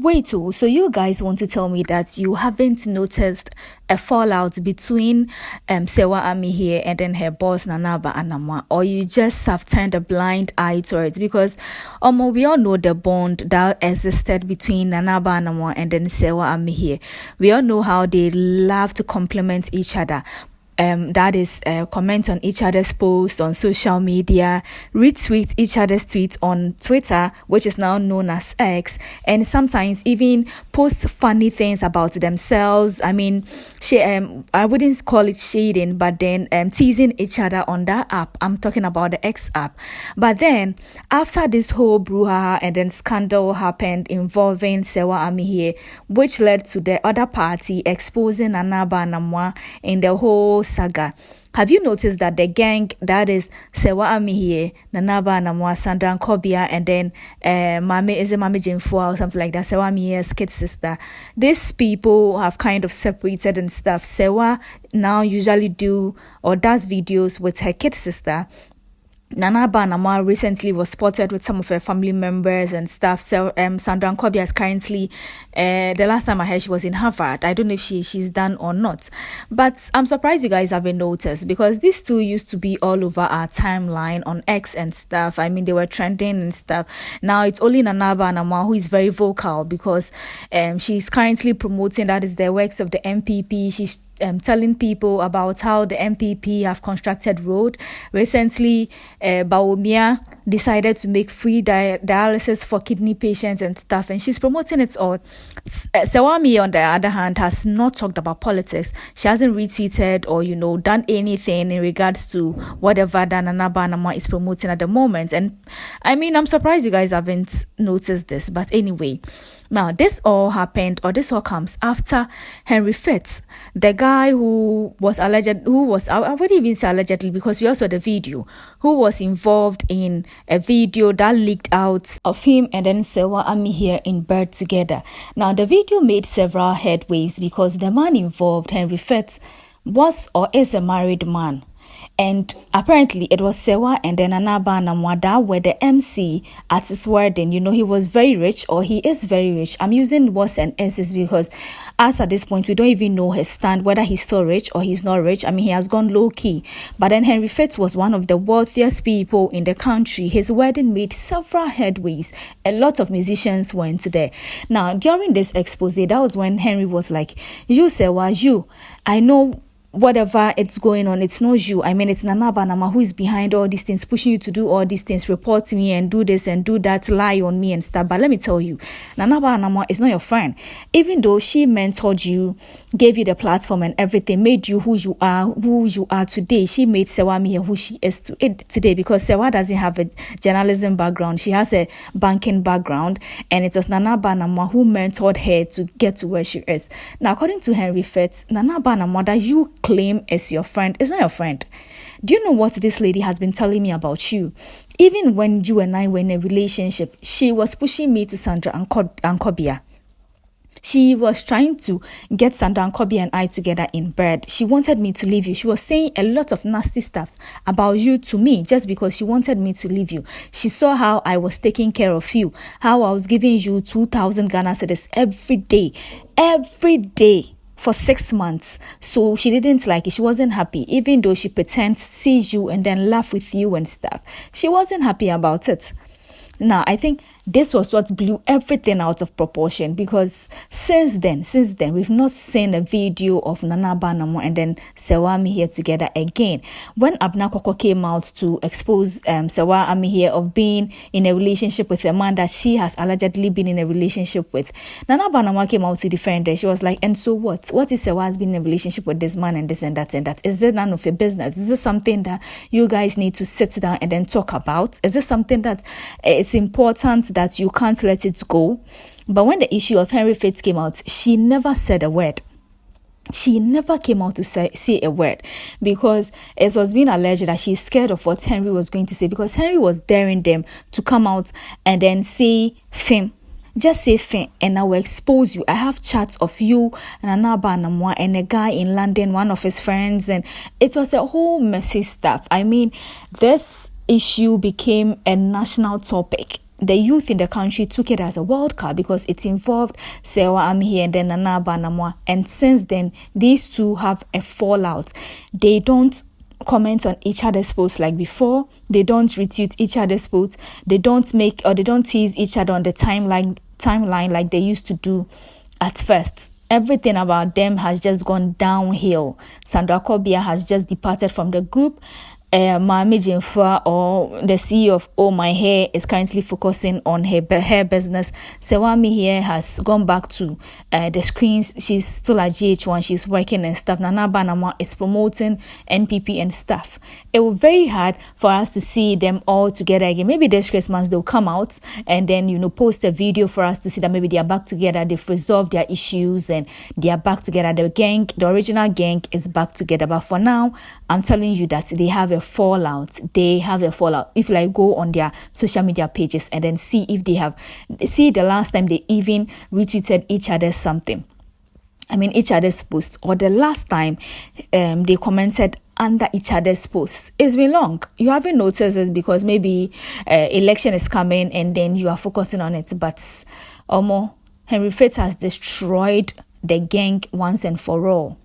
Wait, oh, so you guys want to tell me that you haven't noticed a fallout between Serwaa Amihere and then her boss Anamoah, or you just have turned a blind eye to it? Because we all know the bond that existed between Anamoah and then Serwaa Amihere. We all know how they love to complement each other. That is comment on each other's posts on social media, retweet each other's tweets on Twitter, which is now known as X, and sometimes even post funny things about themselves. I mean, I wouldn't call it shading, but then teasing each other on that app. I'm talking about the X app. But then after this whole brouhaha and then scandal happened involving Serwaa Amihere, which led to the other party exposing Anamoah in the whole saga. Have you noticed that the gang, that is Serwaa Amihere, Anamoah, Sandra Nkobia, and then Mame Jimfoa or something like that, Serwaa Amihere's kid sister, these people have kind of separated and stuff. Serwaa now usually does videos with her kid sister. Anamoah recently was spotted with some of her family members and stuff. So Sandra Nkobia is currently, the last time I heard, she was in Harvard. I don't know if she's done or not. But I'm surprised you guys haven't noticed, because these two used to be all over our timeline on X and stuff. I mean, they were trending and stuff. Now it's only Anamoah who is very vocal, because she's currently promoting, that is, the works of the MPP. She's telling people about how the MPP have constructed road. Recently, Bawumia decided to make free dialysis for kidney patients and stuff, and she's promoting it all. Serwaa Amihere, on the other hand, has not talked about politics. She hasn't retweeted or, done anything in regards to whatever that Anamoah is promoting at the moment. And I mean, I'm surprised you guys haven't noticed this. But anyway, now this all comes after Henry Fitz, the guy who was I wouldn't even say allegedly, because we also saw the video, who was involved in a video that leaked out of him and then Serwaa Amihere in bed together. Now the video made several headwaves, because the man involved, Henry Fitz, was or is a married man. And apparently it was Serwaa and then Anamoah that were the MC at his wedding. He was very rich, or he is very rich. I'm using was and is because as at this point, we don't even know his stand, whether he's still rich or he's not rich. I mean, he has gone low key. But then Henry Fitz was one of the wealthiest people in the country. His wedding made several headways. A lot of musicians went there. Now, during this expose, that was when Henry was like, you, Serwaa, I know whatever it's going on, it's not you. I mean, it's Anamoah who is behind all these things, pushing you to do all these things, report to me and do this and do that, lie on me and stuff. But let me tell you, Anamoah is not your friend. Even though she mentored you, gave you the platform and everything, made you who you are today, she made Serwaa Amihere who she is today, because Serwaa doesn't have a journalism background. She has a banking background, and it was Anamoah who mentored her to get to where she is. Now, according to Henry Fitz, Anamoah that you claim is your friend is not your friend. Do you know what this lady has been telling me about you? Even when you and I were in a relationship, she was pushing me to Sandra Nkobia. She was trying to get Sandra Nkobia and I together in bed. She wanted me to leave you. She was saying a lot of nasty stuff about you to me just because she wanted me to leave you. She saw how I was taking care of you, how I was giving you 2,000 Ghana cedis every day. For 6 months. So she didn't like it. She wasn't happy. Even though she pretends to see you and then laugh with you and stuff, she wasn't happy about it. Now, I think this was what blew everything out of proportion, because since then, we've not seen a video of Anamoah and then Serwaa Amihere together again. When Abna Koko came out to expose Serwaa Amihere of being in a relationship with a man that she has allegedly been in a relationship with, Anamoah came out to defend her. She was like, and so what? What if Serwaa has been in a relationship with this man and this and that and that? Is it none of your business? Is this something that you guys need to sit down and then talk about? Is this something that it's important that you can't let it go? But when the issue of Henry Fitz came out, she never said a word. She never came out to say a word, because it was being alleged that she's scared of what Henry was going to say, because Henry was daring them to come out and then say fame. Just say fame and I will expose you. I have chats of you and Anamoah and a guy in London, one of his friends, and it was a whole messy stuff. I mean, this issue became a national topic. the youth in the country took it as a wild card because it involved Serwaa Amihere and then Anamoah. And since then, these two have a fallout. They don't comment on each other's posts like before. They don't retweet each other's posts. They don't tease each other on the timeline like they used to do at first. Everything about them has just gone downhill. Sandra Kobia has just departed from the group. Mami Jinfa, or the CEO of Oh My Hair, is currently focusing on her hair business. Serwaa Amihere has gone back to the screens. She's still at GH1. She's working and stuff. Anamoah is promoting NPP and stuff. It will be very hard for us to see them all together again. Maybe this Christmas they'll come out and then post a video for us to see that maybe they are back together. They've resolved their issues and they are back together. The original gang is back together. But for now, I'm telling you that they have a fallout. If you go on their social media pages and then see if they have the last time they even retweeted each other's something. Each other's posts, or the last time they commented under each other's posts. It's been long. You haven't noticed it because maybe election is coming and then you are focusing on it. But Henry Fitz has destroyed the gang once and for all.